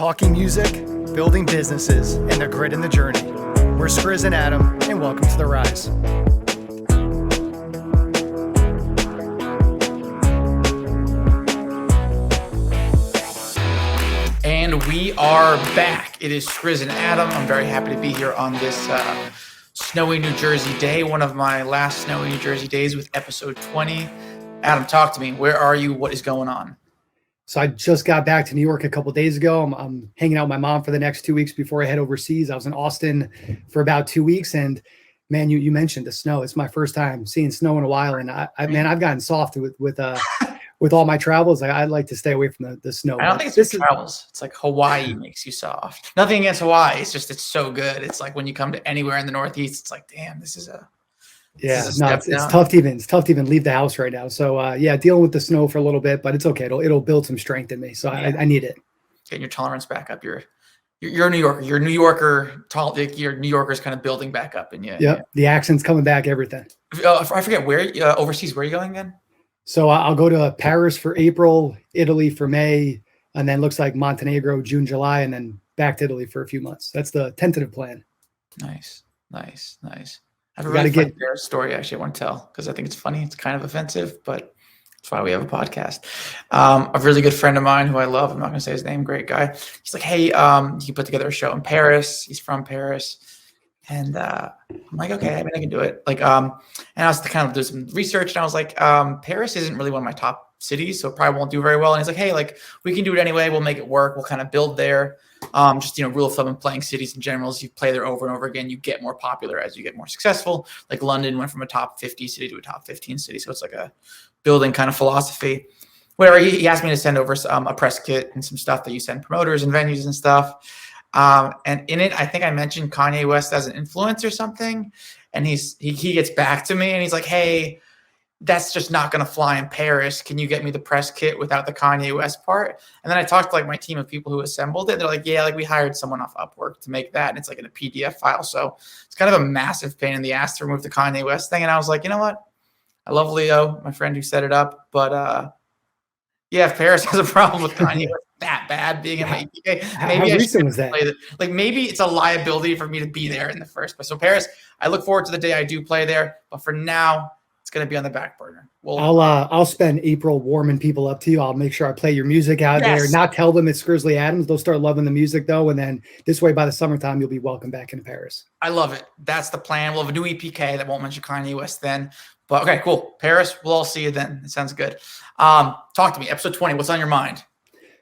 talking music, building businesses, and the grit in the journey. We're Skrizz and Adam, and welcome to The Rise. And we are back. It is Skrizz and Adam. I'm very happy to be here on this snowy New Jersey day, one of my last snowy New Jersey days with episode 20. Adam, talk to me. Where are you? What is going on? So I just got back to New York a couple days ago. I'm hanging out with my mom for the next 2 weeks before I head overseas. I was in Austin for about 2 weeks, and man, you mentioned the snow. It's my first time seeing snow in a while, and I've gotten soft with all my travels. I'd like to stay away from the snow. I don't think it's travels. It's like Hawaii makes you soft. Nothing against Hawaii. It's just it's so good. It's like when you come to anywhere in the Northeast, it's like, damn, this is it's tough to even leave the house right now. So dealing with the snow for a little bit, but it's okay. It'll build some strength in me. So I need it. Getting your tolerance back up. You're a New Yorker. You're a New Yorker. Your New Yorker's kind of building back up in you. Yep. The accent's coming back. Everything. I forget where overseas. Where are you going again? So I'll go to Paris for April, Italy for May, and then looks like Montenegro, June, July, and then back to Italy for a few months. That's the tentative plan. Nice. I have a really funny story actually I want to tell because I think it's funny. It's kind of offensive, but that's why we have a podcast. A really good friend of mine who I love, I'm not going to say his name, great guy. He's like, hey, he put together a show in Paris. He's from Paris. And I'm like, okay, I mean, I can do it. Like, and I was kind of do some research, and I was like, Paris isn't really one of my top cities, so it probably won't do very well. And he's like, hey, like, we can do it anyway. We'll make it work. We'll kind of build there. Just, rule of thumb in playing cities in general is you play there over and over again. You get more popular as you get more successful. Like London went from a top 50 city to a top 15 city. So it's like a building kind of philosophy. Whatever. He asked me to send over a press kit and some stuff that you send promoters and venues and stuff. And in it, I think I mentioned Kanye West as an influence or something. And he gets back to me and he's like, hey, that's just not going to fly in Paris. Can you get me the press kit without the Kanye West part? And then I talked to like my team of people who assembled it. They're like, yeah, like we hired someone off Upwork to make that. And it's like in a PDF file. So it's kind of a massive pain in the ass to remove the Kanye West thing. And I was like, you know what? I love Leo, my friend who set it up. But if Paris has a problem with Kanye West that bad being in my EPK, maybe how recent was that? Like maybe it's a liability for me to be there in the first place. So Paris, I look forward to the day I do play there. But for now, it's going to be on the back burner. I'll spend April warming people up to you. I'll make sure I play your music out there. Not tell them it's Skrizzly Adams. They'll start loving the music though, and then this way by the summertime you'll be welcome back into Paris. I love it. That's the plan. We'll have a new EPK that won't mention Kanye West then. But okay, cool. Paris, we'll all see you then. It sounds good. Talk to me. Episode 20. What's on your mind?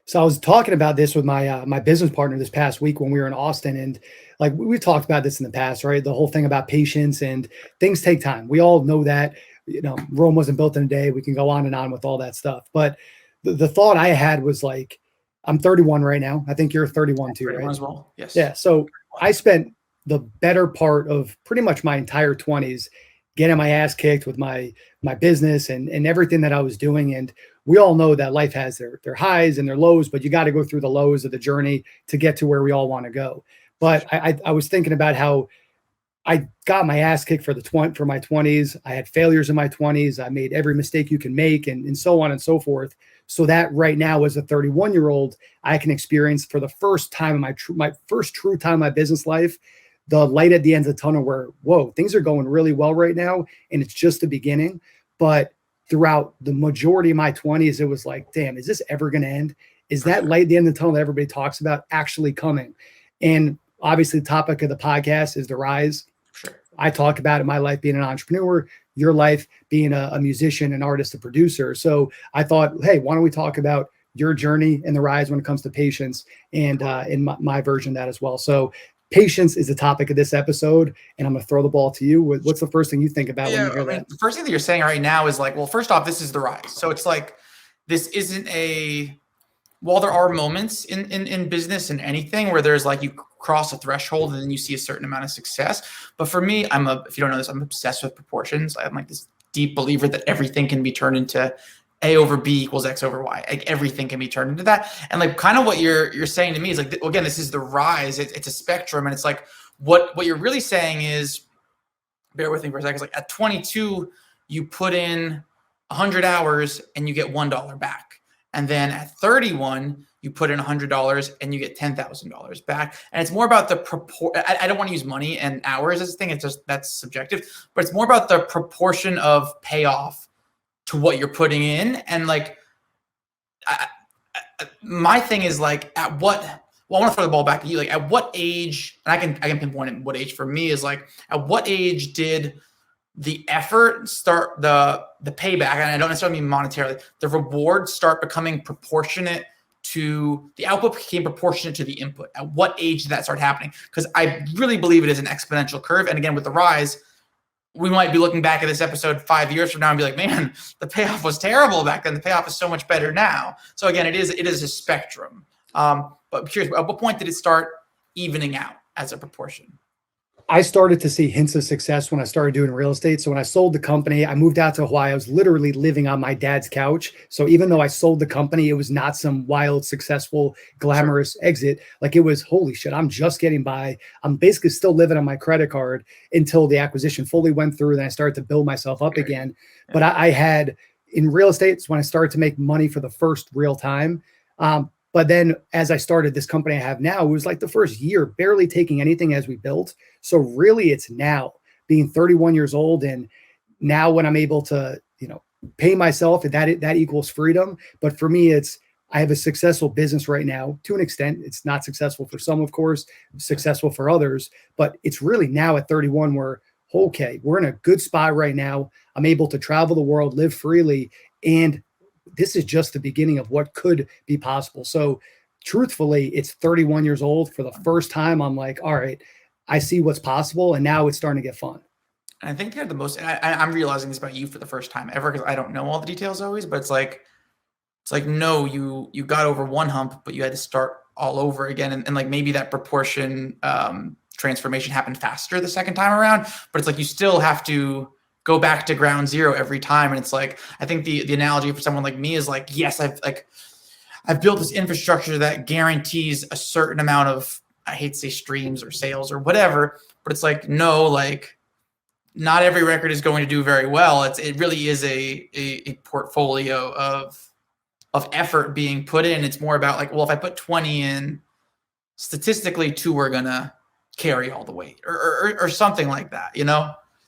So I was talking about this with my business partner this past week when we were in Austin, and like we've talked about this in the past, right? The whole thing about patience and things take time. We all know that. Rome wasn't built in a day. We can go on and on with all that stuff. But the thought I had was like, I'm 31 right now. I think you're 31 too, 31 right? As well. Yes. Yeah. So I spent the better part of pretty much my entire 20s getting my ass kicked with my business and everything that I was doing. And we all know that life has their highs and their lows, but you got to go through the lows of the journey to get to where we all want to go. But I was thinking about how I got my ass kicked for my 20s. I had failures in my 20s. I made every mistake you can make and so on and so forth. So that right now as a 31-year-old, I can experience for the first time in my first true time in my business life, the light at the end of the tunnel where, whoa, things are going really well right now. And it's just the beginning. But throughout the majority of my 20s, it was like, damn, is this ever going to end? Is that light at the end of the tunnel that everybody talks about actually coming? And obviously the topic of the podcast is The Rise. Sure. I talk about it, my life being an entrepreneur, your life being a musician, an artist, a producer. So I thought, hey, why don't we talk about your journey and the rise when it comes to patience and in my version of that as well. So patience is the topic of this episode, and I'm going to throw the ball to you. What's the first thing you think about when you hear that? The first thing that you're saying right now is like, well, first off, this is the rise. So it's like, this isn't while there are moments in business and anything where there's like you cross a threshold and then you see a certain amount of success. But for me, if you don't know this, I'm obsessed with proportions. I'm like this deep believer that everything can be turned into A over B equals X over Y. Like everything can be turned into that. And like kind of what you're saying to me is like, again, this is the rise. It's a spectrum. And it's like, what you're really saying is, bear with me for a second. It's like at 22, you put in 100 hours and you get $1 back. And then at 31, you put in $100 and you get $10,000 back. And it's more about the I don't want to use money and hours as a thing. It's just, that's subjective, but it's more about the proportion of payoff to what you're putting in. And like, my thing is like, I want to throw the ball back at you. Like, at what age, and I can pinpoint it, what age for me is like, at what age did the effort start, the payback, and I don't necessarily mean monetarily, the rewards start becoming proportionate to the output, became proportionate to the input? At what age did that start happening? Because I really believe it is an exponential curve. And again, with the rise, we might be looking back at this episode 5 years from now and be like, man, the payoff was terrible back then. The payoff is so much better now. So again, it is a spectrum. But I'm curious, at what point did it start evening out as a proportion? I started to see hints of success when I started doing real estate. So when I sold the company, I moved out to Hawaii. I was literally living on my dad's couch. So even though I sold the company, it was not some wild, successful, glamorous exit. Like, it was, holy shit, I'm just getting by. I'm basically still living on my credit card until the acquisition fully went through. Then I started to build myself up again. Yeah. But I had, in real estate, it's when I started to make money for the first real time. But then as I started this company I have now, it was like the first year, barely taking anything as we built. So really, it's now being 31 years old. And now when I'm able to, pay myself, that equals freedom. But for me, I have a successful business right now. To an extent, it's not successful for some, of course, successful for others. But it's really now at 31 where, okay, we're in a good spot right now. I'm able to travel the world, live freely, and this is just the beginning of what could be possible. So truthfully, it's 31 years old. For the first time, I'm like, all right, I see what's possible. And now it's starting to get fun. And I think they're the most, I'm realizing this about you for the first time ever, because I don't know all the details always, but it's like, no, you got over one hump, but you had to start all over again. And like, maybe that proportion transformation happened faster the second time around, but it's like, you still have to go back to ground zero every time. And it's like, I think the analogy for someone like me is like, yes, I've built this infrastructure that guarantees a certain amount of, I hate to say streams or sales or whatever, but it's like, no, like, not every record is going to do very well. It really is a portfolio of effort being put in. It's more about like, well, if I put 20 in, statistically 2 are gonna carry all the weight or something like that,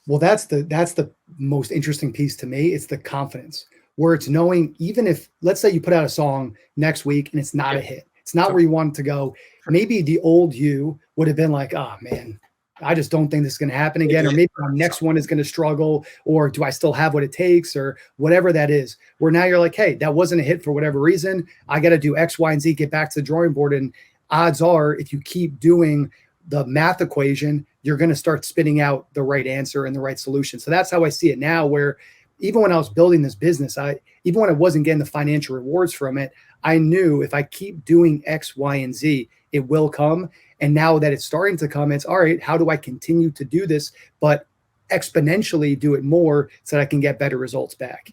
Well, that's the most interesting piece to me. It's the confidence, where it's knowing, even if, let's say you put out a song next week and it's not a hit, it's not where you want it to go. Maybe the old you would have been like, oh man, I just don't think this is going to happen again. Or maybe our next one is going to struggle, or do I still have what it takes, or whatever that is, where now you're like, hey, that wasn't a hit for whatever reason. I got to do X, Y, and Z, get back to the drawing board. And odds are, if you keep doing the math equation, you're going to start spitting out the right answer and the right solution. So that's how I see it now, where even when I was building this business, even when I wasn't getting the financial rewards from it, I knew if I keep doing X, Y, and Z, it will come. And now that it's starting to come, it's all right, how do I continue to do this, but exponentially do it more so that I can get better results back?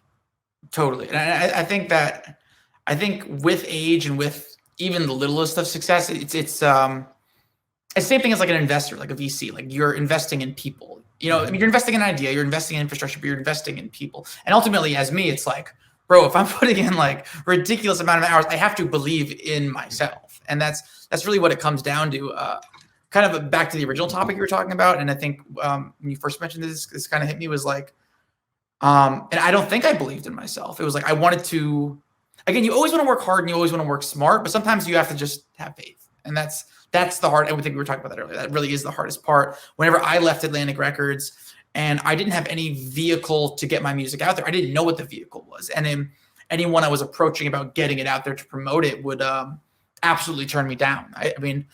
Totally. And I think with age and with even the littlest of success, it's the same thing as like an investor, like a VC. Like, you're investing in people. I mean, you're investing in an idea, you're investing in infrastructure, but you're investing in people. And ultimately, as me, it's like, bro, if I'm putting in like ridiculous amount of hours, I have to believe in myself. And that's really what it comes down to. Kind of back to the original topic you were talking about. And I think when you first mentioned this kind of hit me, was like, and I don't think I believed in myself. It was like, I wanted to, again, you always want to work hard and you always want to work smart, but sometimes you have to just have faith. And that's the hard, I think we were talking about that earlier. That really is the hardest part. Whenever I left Atlantic Records and I didn't have any vehicle to get my music out there, I didn't know what the vehicle was. And anyone I was approaching about getting it out there to promote it would absolutely turn me down. I mean,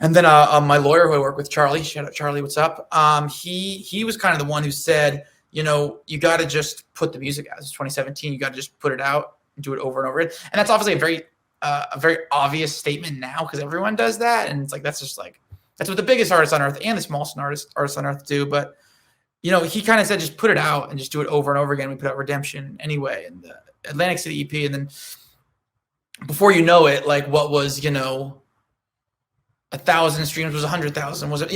and then my lawyer who I work with, Charlie, shout out Charlie, what's up? He was kind of the one who said, you got to just put the music out. It's 2017. You got to just put it out and do it over and over again. And that's obviously a very obvious statement now, because everyone does that. And it's like, that's what the biggest artists on earth and the smallest artists on earth do. But, he kind of said, just put it out and just do it over and over again. We put out Redemption anyway, and the Atlantic City EP. And then before you know it, like, what was, 1,000 streams was 100,000. Was it,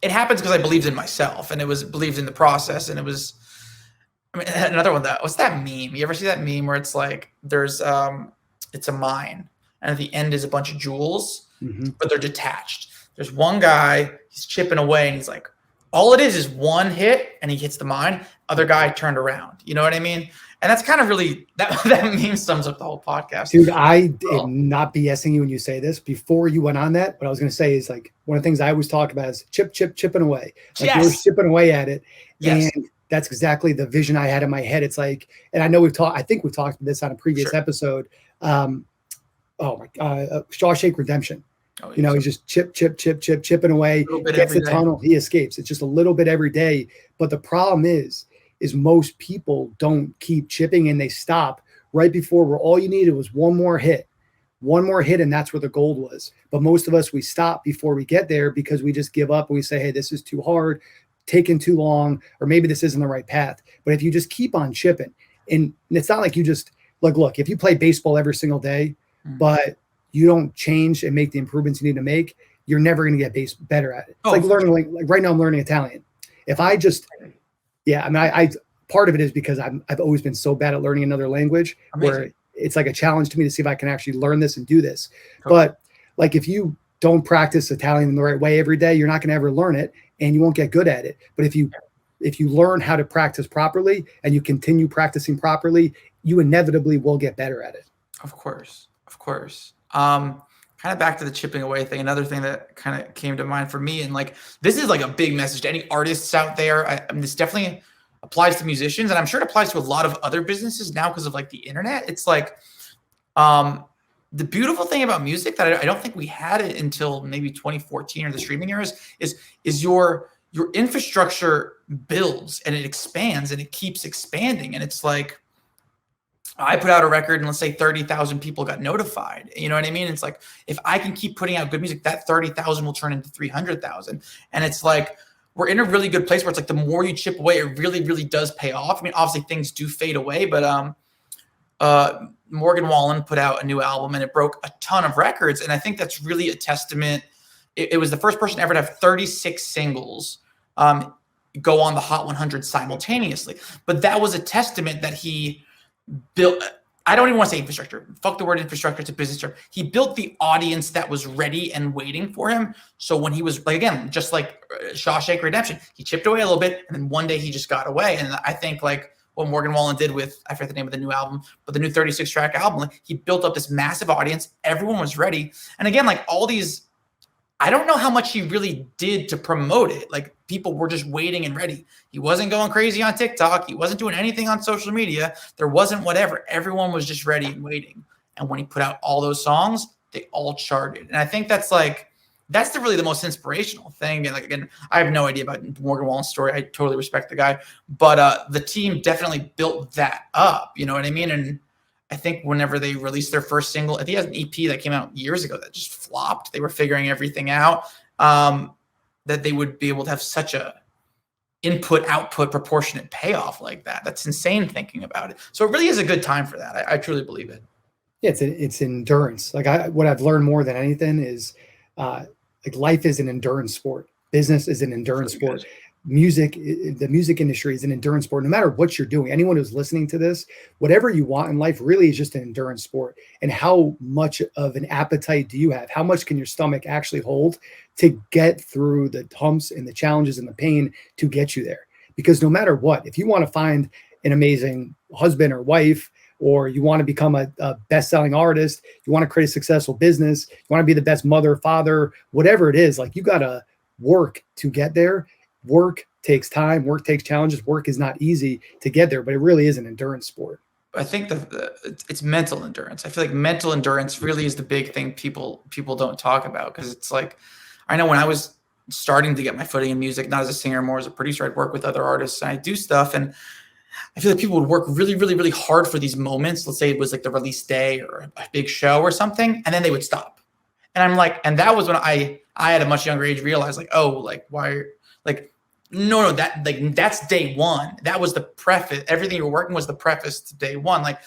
it happens because I believed in myself, and it was believed in the process. And it was, I mean, another one, that what's that meme? You ever see that meme where it's like, there's it's a mine, and at the end is a bunch of jewels, Mm-hmm. but they're detached. There's one guy, he's chipping away, and he's like, all it is one hit, and he hits the mine. Other guy turned around. You know what I mean? And that's kind of really that meme sums up the whole podcast. Dude, I am not BSing you when you say this. Before you went on that, what I was going to say is like one of the things I always talk about is chipping away. Like Yes. you're chipping away at it. Yes. And that's exactly the vision I had in my head. It's like, and I know I think we've talked about this on a previous episode. Shawshank Redemption. Oh, you know, he's just chipping away, gets the tunnel, he escapes. It's just a little bit every day. But the problem is most people don't keep chipping and they stop right before where all you needed was one more hit, and that's where the gold was. But most of us, we stop before we get there because we just give up and we say, hey, this is too hard, taking too long, or maybe this isn't the right path. But if you just keep on chipping, and it's not like you just like, look, if you play baseball every single day, but you don't change and make the improvements you need to make, you're never going to get better at it. It's like learning, like right now I'm learning Italian. If I just, I part of it is because I've always been so bad at learning another language. Amazing. Where it's like a challenge to me to see if I can actually learn this and do this. Totally. But like, if you don't practice Italian in the right way every day, you're not going to ever learn it and you won't get good at it. But if you learn how to practice properly and you continue practicing properly, you inevitably will get better at it. Of course. Kind of back to the chipping away thing. Another thing that kind of came to mind for me, and like, this is like a big message to any artists out there. I mean, this definitely applies to musicians, and I'm sure it applies to a lot of other businesses now because of like the internet. It's like, the beautiful thing about music that I don't think we had it until maybe 2014 or the streaming era is your infrastructure builds and it expands and it keeps expanding. And it's like, I put out a record and let's say 30,000 people got notified. You know what I mean? It's like, if I can keep putting out good music, that 30,000 will turn into 300,000. And it's like, we're in a really good place where it's like, the more you chip away, it really, really does pay off. I mean, obviously things do fade away, but Morgan Wallen put out a new album and it broke a ton of records. And I think that's really a testament. It was the first person ever to have 36 singles go on the Hot 100 simultaneously. But that was a testament that he built. I don't even want to say infrastructure. Fuck the word infrastructure. It's a business term. He built the audience that was ready and waiting for him. So when he was like, again, just like Shawshank Redemption, he chipped away a little bit and then one day he just got away. And I think like what Morgan Wallen did with, I forget the name of the new album, but the new 36 track album, like, he built up this massive audience. Everyone was ready. And again, like all these, I don't know how much he really did to promote it. Like people were just waiting and ready. He wasn't going crazy on TikTok. He wasn't doing anything on social media. There wasn't whatever. Everyone was just ready and waiting. And when he put out all those songs, they all charted. And I think that's like, that's really the most inspirational thing. And like, again, I have no idea about Morgan Wallen's story. I totally respect the guy, but the team definitely built that up. You know what I mean? And I think whenever they released their first single, I think it has an EP that came out years ago that just flopped. They were figuring everything out, that they would be able to have such a input-output proportionate payoff like that. That's insane thinking about it. So it really is a good time for that. I truly believe it. Yeah, it's endurance. Like what I've learned more than anything is like life is an endurance sport. Business is an endurance sport. Good. The music industry is an endurance sport. No matter what you're doing, anyone who's listening to this, whatever you want in life really is just an endurance sport. And how much of an appetite do you have? How much can your stomach actually hold to get through the humps and the challenges and the pain to get you there? Because no matter what, if you want to find an amazing husband or wife, or you want to become a best-selling artist, you want to create a successful business, you want to be the best mother, father, whatever it is, like you got to work to get there. Work takes time. Work takes challenges. Work is not easy to get there, but it really is an endurance sport. I think it's mental endurance. I feel like mental endurance really is the big thing people don't talk about, because it's like, I know when I was starting to get my footing in music, not as a singer, more as a producer, I'd work with other artists and I do stuff. And I feel like people would work really, really, really hard for these moments. Let's say it was like the release day or a big show or something, and then they would stop. And I'm like, and that was when I at a much younger age realized like, oh, like why, like, no, that's day one. That was the preface. Everything you were working was the preface to day one. Like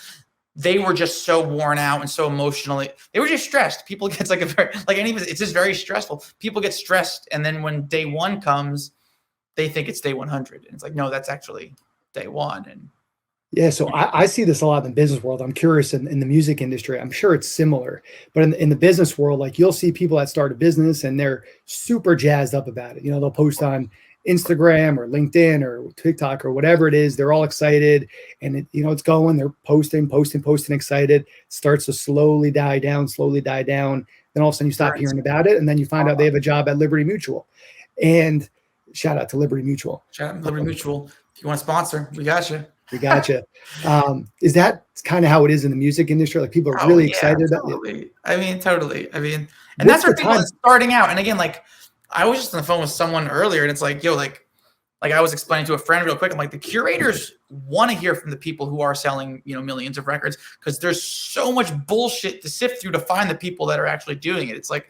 they were just so worn out and so emotionally, they were just stressed. People get like it's just very stressful. People get stressed. And then when day one comes, they think it's day 100. And it's like, no, that's actually day one. And Yeah, so I see this a lot in the business world. I'm curious in the music industry. I'm sure it's similar, but in the business world, like you'll see people that start a business and they're super jazzed up about it. You know, they'll post on Instagram or LinkedIn or TikTok or whatever it is. They're all excited, and it's going. They're posting, excited. Starts to slowly die down, slowly die down. Then all of a sudden you stop hearing about it, and then you find out they have a job at Liberty Mutual. And shout out to Liberty Mutual. Shout out to Liberty Mutual. If you want to sponsor, we got you. We gotcha. Is that kind of how it is in the music industry? Like people are really excited about it. I mean, totally. I mean, and that's where people are starting out. And again, like I was just on the phone with someone earlier, and it's like, yo, like I was explaining to a friend real quick. I'm like, the curators want to hear from the people who are selling, millions of records, because there's so much bullshit to sift through to find the people that are actually doing it. It's like,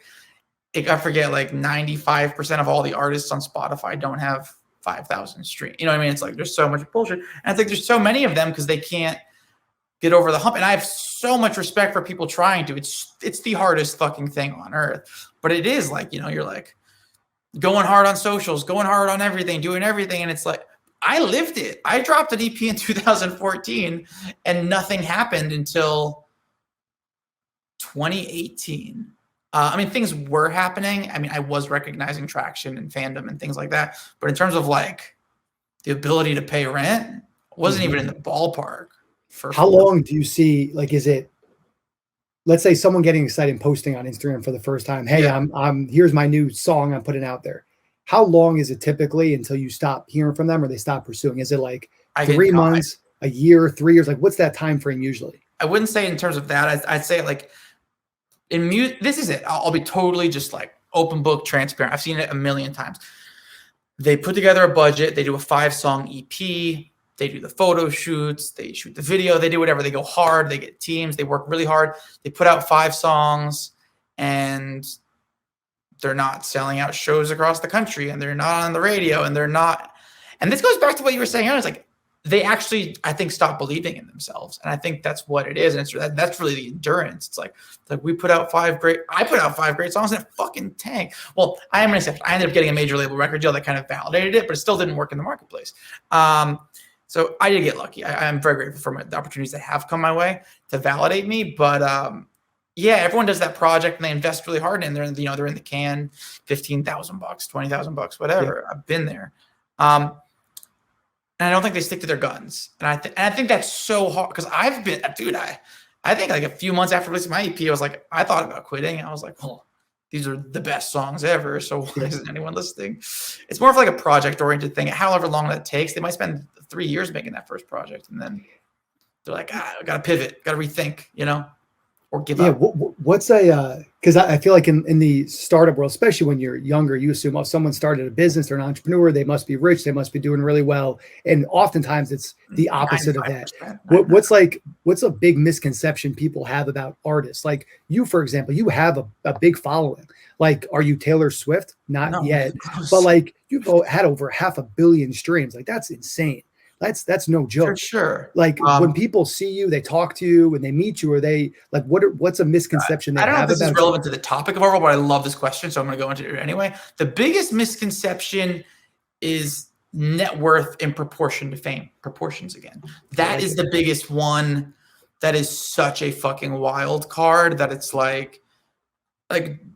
I forget, like 95% of all the artists on Spotify don't have 5,000 streams. You know what I mean? It's like there's so much bullshit. And I think there's so many of them because they can't get over the hump. And I have so much respect for people trying to. It's the hardest fucking thing on earth. But it is like, you're like going hard on socials, going hard on everything, doing everything. And it's like, I lived it. I dropped an EP in 2014 and nothing happened until 2018. I mean, things were happening. I mean, I was recognizing traction and fandom and things like that. But in terms of like the ability to pay rent, wasn't even in the ballpark. How long do you see, like, is it, let's say someone getting excited and posting on Instagram for the first time, hey, I'm here's my new song I'm putting out there. How long is it typically until you stop hearing from them or they stop pursuing? Is it like 3 months, a year, 3 years? Like, what's that time frame usually? I wouldn't say in terms of that. I'd say like, in music, this is it. I'll be totally just like open book, transparent. I've seen it a million times. They put together a budget. They do a 5-song EP. They do the photo shoots. They shoot the video. They do whatever. They go hard. They get teams. They work really hard. They put out 5 songs, and they're not selling out shows across the country, and they're not on the radio, and they're not. And this goes back to what you were saying. It's like, they actually, I think, stop believing in themselves. And I think that's what it is. And that's really the endurance. It's like I put out 5 great songs and it fucking tanked. Well, I am an exception. I ended up getting a major label record deal that kind of validated it, but it still didn't work in the marketplace. So I did get lucky. I'm very grateful for the opportunities that have come my way to validate me. But yeah, everyone does that project and they invest really hard, and they're in the can, $15,000, $20,000, whatever. Yeah. I've been there. And I don't think they stick to their guns. And I think that's so hard, because I've been, dude, I think like a few months after releasing my EP, I thought about quitting. I was like, well, these are the best songs ever, so why isn't anyone listening? It's more of like a project-oriented thing. However long that takes, they might spend 3 years making that first project, and then they're like, I got to pivot, got to rethink, or give up. What's because I feel like in the startup world, especially when you're younger, you assume, oh, someone started a business, they're an entrepreneur, they must be rich, they must be doing really well. And oftentimes it's the opposite of that. What's a big misconception people have about artists? Like you, for example, you have a big following. Like, are you Taylor Swift? Not yet. But like you've had over 500 million streams. Like, that's insane. That's no joke. For sure. Like when people see you, they talk to you, when they meet you, are they like, what's a misconception they have? I don't know if this is relevant to the topic of our world, but I love this question, so I'm going to go into it anyway. The biggest misconception is net worth in proportion to fame. Proportions again. That is the biggest one. That is such a fucking wild card that it's like,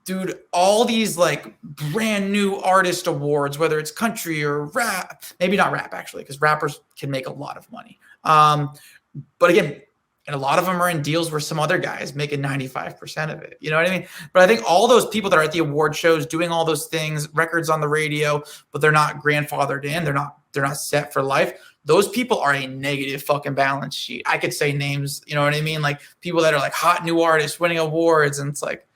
dude, all these like brand new artist awards, whether it's country or rap, maybe not rap actually, because rappers can make a lot of money. But again, and a lot of them are in deals where some other guy is making 95% of it. You know what I mean? But I think all those people that are at the award shows doing all those things, records on the radio, but they're not grandfathered in, they're not set for life. Those people are a negative fucking balance sheet. I could say names, you know what I mean? Like people that are like hot new artists winning awards, and it's like,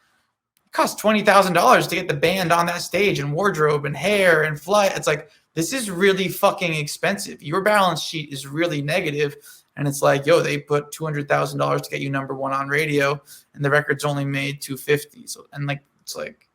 cost $20,000 to get the band on that stage and wardrobe and hair and flight. It's like, this is really fucking expensive. Your balance sheet is really negative. And it's like, yo, they put $200,000 to get you number 1 on radio, and the record's only made $250,000. So, and like, it's like,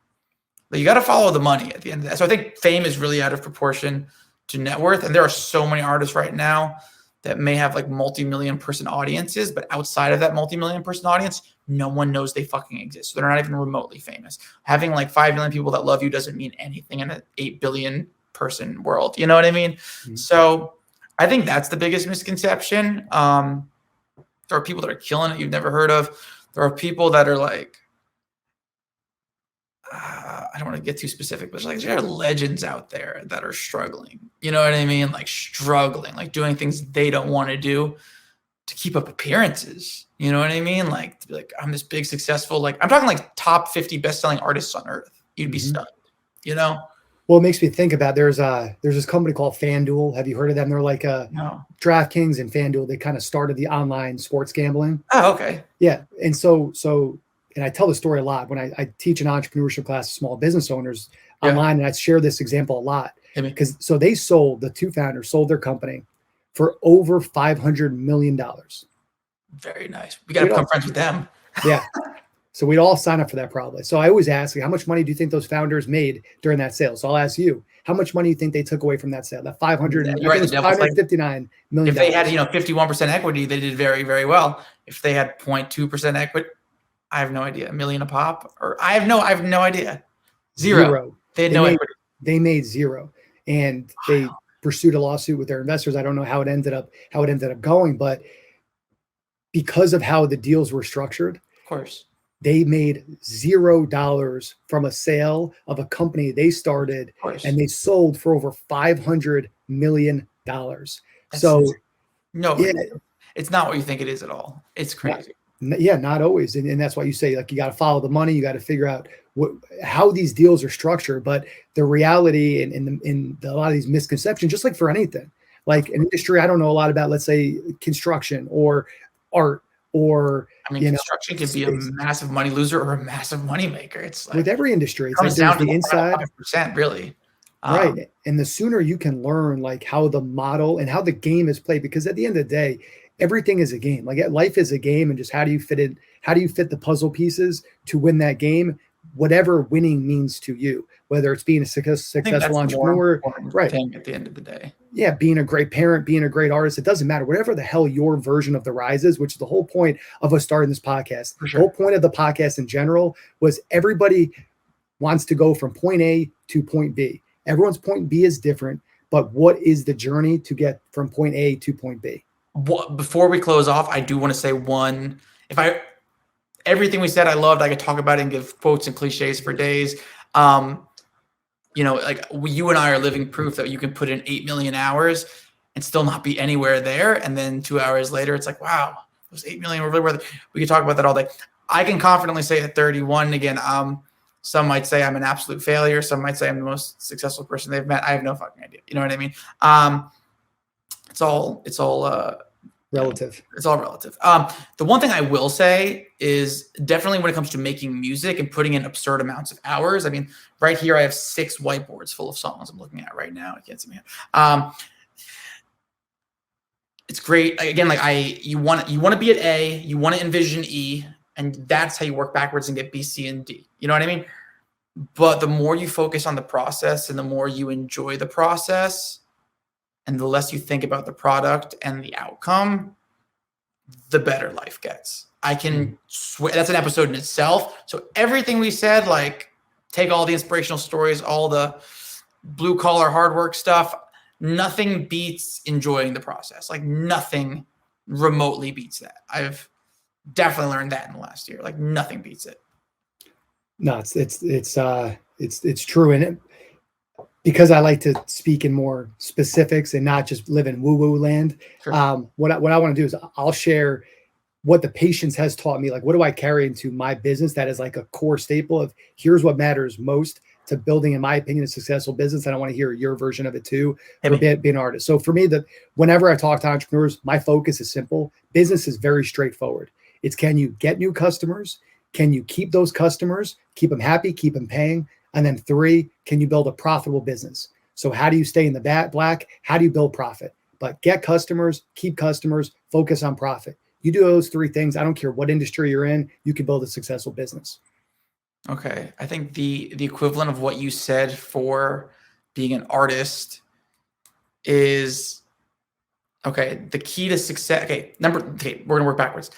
but you got to follow the money at the end of that. So I think fame is really out of proportion to net worth. And there are so many artists right now that may have like multi-million person audiences, but outside of that multi-million person audience, no one knows they fucking exist. So they're not even remotely famous. Having like 5 million people that love you doesn't mean anything in an 8 billion person world. You know what I mean? Mm-hmm. So I think that's the biggest misconception. There are people that are killing it you've never heard of. There are people that are like, I don't want to get too specific, but like there are legends out there that are struggling. You know what I mean? Like struggling, like doing things they don't want to do to keep up appearances. You know what I mean? Like to be like, I'm this big successful, like I'm talking like top 50 best-selling artists on earth. You'd be stunned, you know? Well, it makes me think about there's this company called FanDuel. Have you heard of them? They're like No. DraftKings and FanDuel. They kind of started the online sports gambling. Oh, okay. Yeah. And so and I tell the story a lot when I teach an entrepreneurship class to small business owners online, and I share this example a lot because the two founders sold their company for over $500 million. Very nice. We got to become friends with them. Yeah. So we'd all sign up for that probably. So I always ask, how much money do you think those founders made during that sale? So I'll ask you, how much money do you think they took away from that sale? That $559 million. If they had 51% equity, they did very, very well. If they had 0.2% equity, I have no idea. $1 million a pop, or I have no idea. Zero. They had no equity. They made zero, and they pursued a lawsuit with their investors. I don't know how it ended up going, but because of how the deals were structured, of course, they made $0 from a sale of a company they started, and they sold for over $500 million. So no, it's not what you think it is at all. It's crazy. Not always. And that's why you say, like, you got to follow the money. You got to figure out how these deals are structured. But the reality in a lot of these misconceptions, just like for anything, like an industry I don't know a lot about, let's say construction or art, or construction can be a massive money loser or a massive money maker. It's like, with every industry, it's comes like down to the inside 5%, really. Right. And the sooner you can learn like how the model and how the game is played, because at the end of the day, everything is a game. Like life is a game, and just how do you fit the puzzle pieces to win that game, whatever winning means to you, whether it's being a successful entrepreneur, right? At the end of the day. Yeah. Being a great parent, being a great artist, it doesn't matter. Whatever the hell your version of the rise is, which is the whole point of us starting this podcast. For sure. The whole point of the podcast in general was everybody wants to go from point A to point B. Everyone's point B is different, but what is the journey to get from point A to point B? Before we close off, I do want to say everything we said, I loved. I could talk about it and give quotes and cliches for days. Like you and I are living proof that you can put in 8 million hours and still not be anywhere there. And then 2 hours later, it's like, wow, those 8 million were really worth it. We could talk about that all day. I can confidently say at 31, again, some might say I'm an absolute failure. Some might say I'm the most successful person they've met. I have no fucking idea. You know what I mean? It's all relative. It's all relative. The one thing I will say is definitely when it comes to making music and putting in absurd amounts of hours. I mean, right here I have 6 whiteboards full of songs I'm looking at right now. I can't see me. It's great. Again, like you want to be at A, you want to envision E, and that's how you work backwards and get B, C, and D. You know what I mean? But the more you focus on the process and the more you enjoy the process, and the less you think about the product and the outcome, the better life gets. I can swear that's an episode in itself. So everything we said, like take all the inspirational stories, all the blue collar hard work stuff, nothing beats enjoying the process. Like nothing remotely beats that. I've definitely learned that in the last year. Like nothing beats it. No, it's true. And because I like to speak in more specifics and not just live in woo-woo land. Sure. What I want to do is I'll share what the patience has taught me. Like, what do I carry into my business that is like a core staple of here's what matters most to building, in my opinion, a successful business. And I want to hear your version of it too, for being an artist. So for me, whenever I talk to entrepreneurs, my focus is simple. Business is very straightforward. It's, can you get new customers? Can you keep those customers, keep them happy, keep them paying? And then 3, can you build a profitable business? So how do you stay in the black? How do you build profit? But get customers, keep customers, focus on profit. You do those 3 things. I don't care what industry you're in, you can build a successful business. Okay. I think the equivalent of what you said for being an artist is, okay, the key to success. Okay, we're going to work backwards.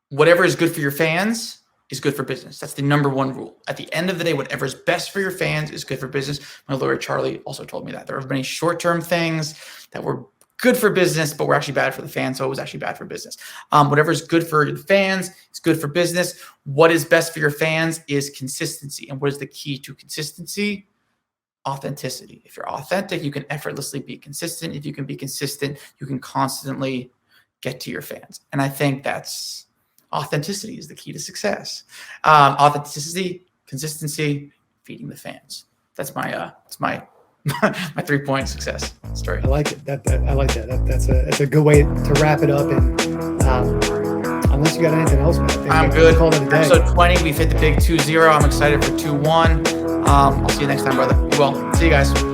Whatever is good for your fans is good for business. That's the number one rule. At the end of the day, whatever is best for your fans is good for business. My lawyer, Charlie, also told me that. There are many short-term things that were good for business, but were actually bad for the fans, so it was actually bad for business. Whatever is good for the fans is good for business. What is best for your fans is consistency. And what is the key to consistency? Authenticity. If you're authentic, you can effortlessly be consistent. If you can be consistent, you can constantly get to your fans. And I think that's authenticity is the key to success. Authenticity, consistency, feeding the fans. That's my my 3-point success story. I like it. I like that. That's a good way to wrap it up. And unless you got anything else, man, I'm good. Episode 20, we've hit the big 2-0. I'm excited for 2-1. I'll see you next time, brother. Be well. See you guys.